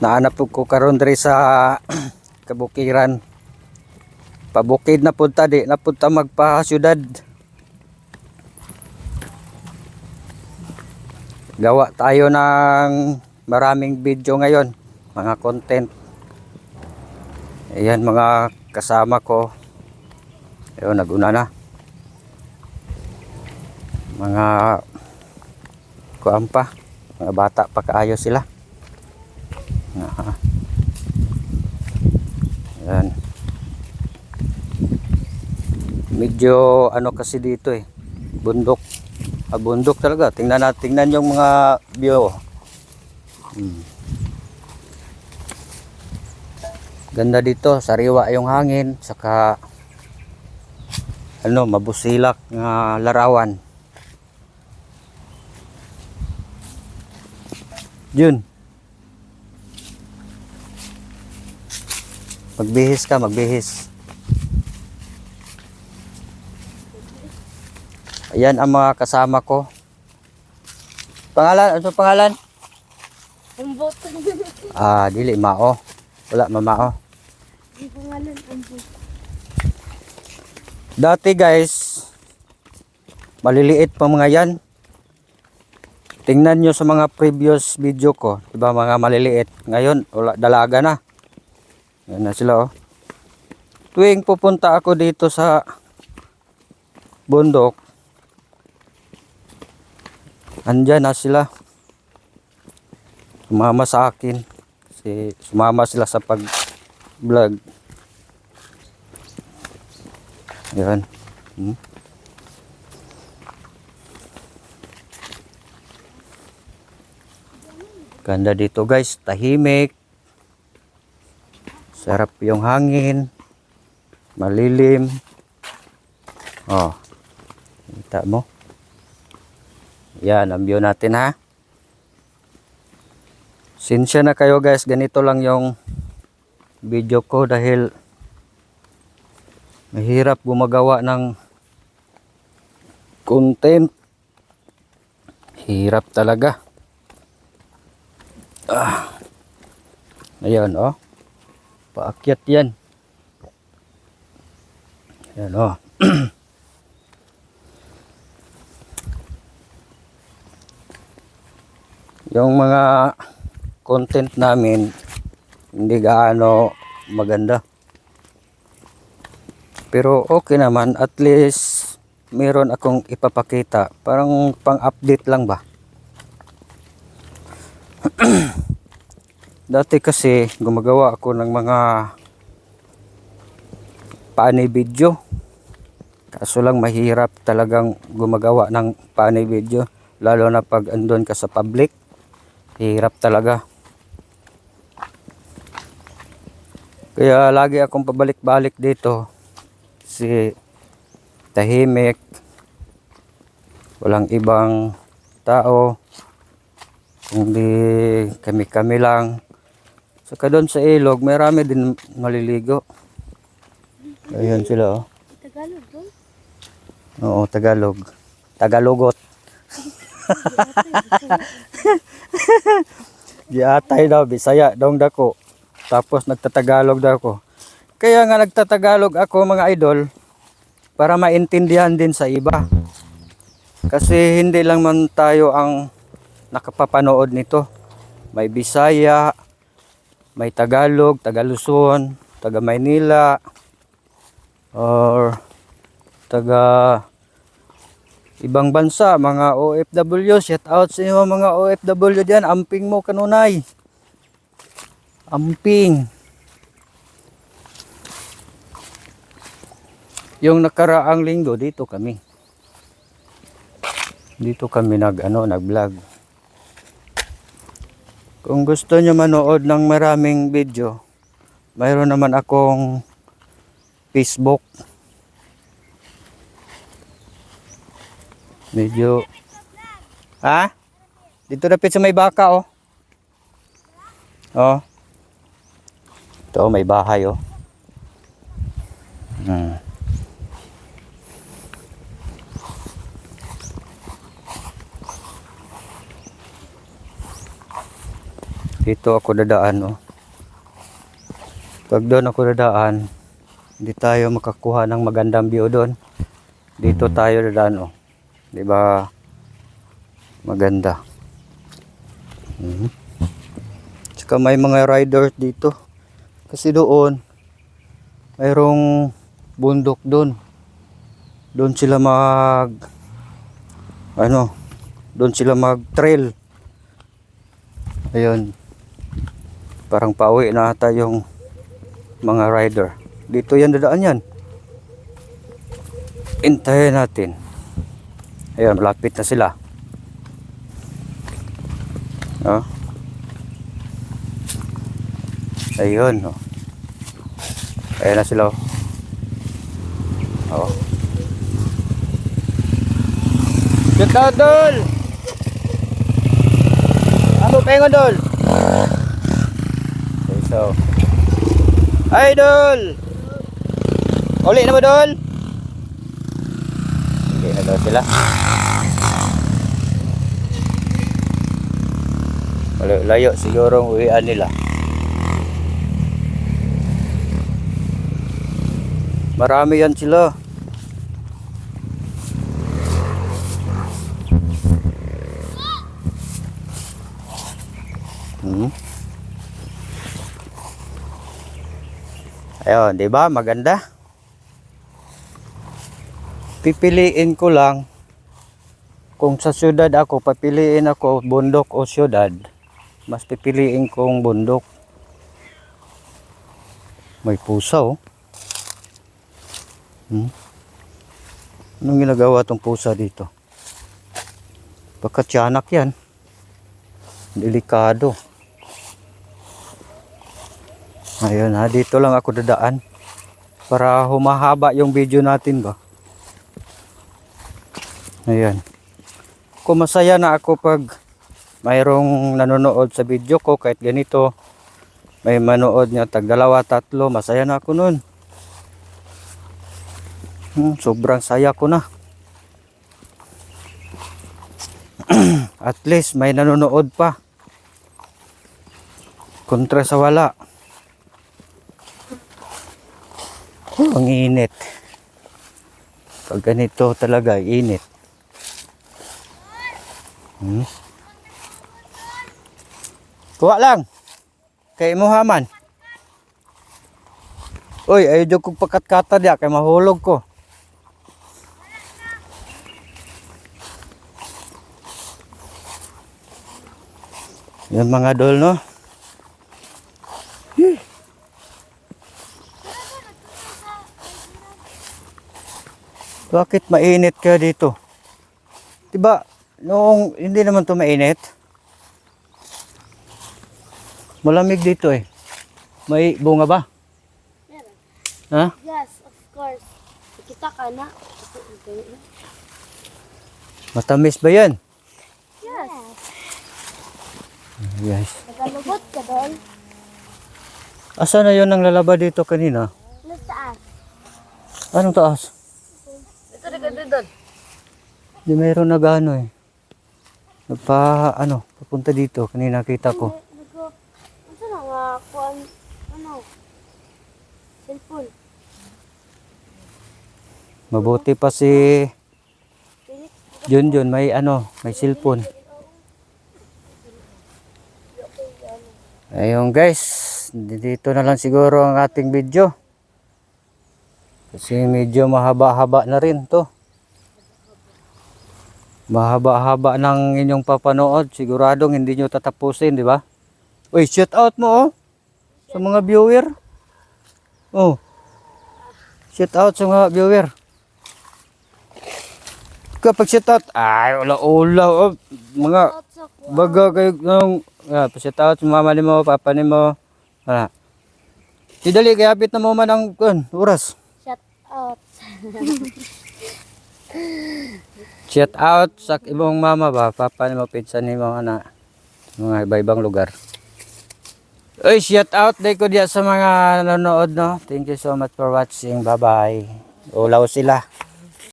Naanap ko karon diri sa kabukiran. Pabukid na punta di na punta magpa syudad. Gawa tayo ng maraming video ngayon, mga content. Ayan mga kasama ko. Ayun, naguna na. Mga kuan pa, mga bata pa kaayo sila. Ayan. Medyo ano kasi dito bundok. Bundok talaga. Tingnan yung mga view. Ganda dito, sariwa yung hangin, saka mabusilak nga larawan. Yun. Magbihis ka, magbihis. Ayan ang mga kasama ko. Pangalan? Ano pangalan? Umbot. Dili mao. Wala mamao. Pangalan umbot. Dati guys, maliliit pa mga yan. Tingnan nyo sa mga previous video ko, diba mga maliliit. Ngayon, wala, dalaga na. Yan na sila Tuwing pupunta ako dito sa bundok, andyan na sila. Sumama sa akin. Sumama sila sa pag-vlog. Yan. Ganda dito guys, tahimik. Sarap yung hangin. Malilim. Kita mo. Yan ang view natin ha. Sinsya na kayo guys, ganito lang yung video ko dahil mahirap gumagawa ng content. Hirap talaga. Ayun paakyat yan. Ayan yung mga content namin hindi gaano maganda, pero okay naman, at least meron akong ipapakita, parang pang-update lang ba. Dati kasi gumagawa ako ng mga funny video, kaso lang mahirap talagang gumagawa ng funny video, lalo na pag andun ka sa public. Hirap talaga. Kaya lagi akong pabalik-balik dito. Kasi tahimik. Walang ibang tao. Kundi kami-kami lang. Saka doon sa ilog, marami din maliligo. Ayan sila Tagalog doon? Oo, Tagalog. Tagalogot. Giatay daw, Bisaya dong dako. Tapos nagtatagalog daw ako. Kaya nga nagtatagalog ako mga idol, para maintindihan din sa iba. Kasi hindi lang man tayo ang nakapapanood nito. May Bisaya, may Tagalog, Taga-Luzon, taga Maynila, or taga ibang bansa, mga OFW. Shout out sa inyo mga OFW dyan. Amping mo kanunay. Amping. Yung nakaraang linggo dito kami. Dito kami nag-vlog. Kung gusto nyo manood ng maraming video, mayroon naman akong Facebook. Medyo dito dapit sa may baka ito may bahay Dito ako dadaan, oh. Pag doon ako dadaan, hindi tayo makakuha ng magandang view doon. Dito tayo dadaan, oh. 'Di ba? Maganda. Tsaka may mga riders dito. Kasi doon mayroong bundok doon. Doon sila doon sila mag-trail. Ayun. Parang pauwi na ata yung mga rider. Dito yan dadaan yan. Intayin natin. Ayun, malapit na sila. Oh. Ayun, oh. Ayun na sila, oh. Oh. Shoot out, Dol! Ano pengon, Dol? Okay, so. Ay, Dol! Uli na ba, Dol? Hindi na daw sila. Layo siguro ang uwian nila. Marami yan sila. Ayun, 'di ba? Maganda. Pipiliin ko lang kung sa syudad ako, papiliin ako bundok o syudad. Mas pipiliin kong bundok. May pusa, oh. Anong ginagawa tong pusa dito? Baka tiyanak yan. Delikado. Ayun ha, dito lang ako dadaan. Para humahaba yung video natin ba. Ayan. Kung masaya na ako pag mayroong nanonood sa video ko kahit ganito. May manood niya tag 2, 3, masaya na ako nun. Sobrang saya ko na. At least may nanonood pa. Kontra sa wala. Ang init. Pag ganito talaga, init. Kuha lang. Kay Muhammad. Uy, ayaw kong pakat-kata diya kay mahulog ko. Yan mga dol, no? Bakit mainit ka dito? Diba, noong hindi naman to mainit. Malamig dito eh. May bunga ba? Meron. Ha? Yes, of course. Kita ka na. Matamis ba yan? Yes. Yes. Nagalubot ka doon. Asa na yun ang lalaba dito kanina? Nasa taas. Anong taas? Ito na ganda doon. Di mayroon na gaano eh. Papunta dito. Kanina kita ko. Ito na nga, cellphone. Mabuti pa si Junjun may cellphone. Ayun guys, dito na lang siguro ang ating video. Kasi medyo mahaba-haba na rin to. Mahaba-haba ng inyong papanood. Siguradong hindi nyo tatapusin, di ba? Uy, shout out mo oh. Sa mga viewer. Oh. Shout out sa mga viewer. Kapag shout out, ay ula-ula oh. Mga baga kayo ng shout out sa mama ni mo, papa ni mo. Dali kaya hapit na mo man ang oras. Shut out. Shout out sa ibang mama ba, papa ni mo, pinsan ni mo, mga iba-ibang lugar. Uy, shout out day ko diya sa mga nanonood, no. Thank you so much for watching. Bye-bye. Ulaw sila.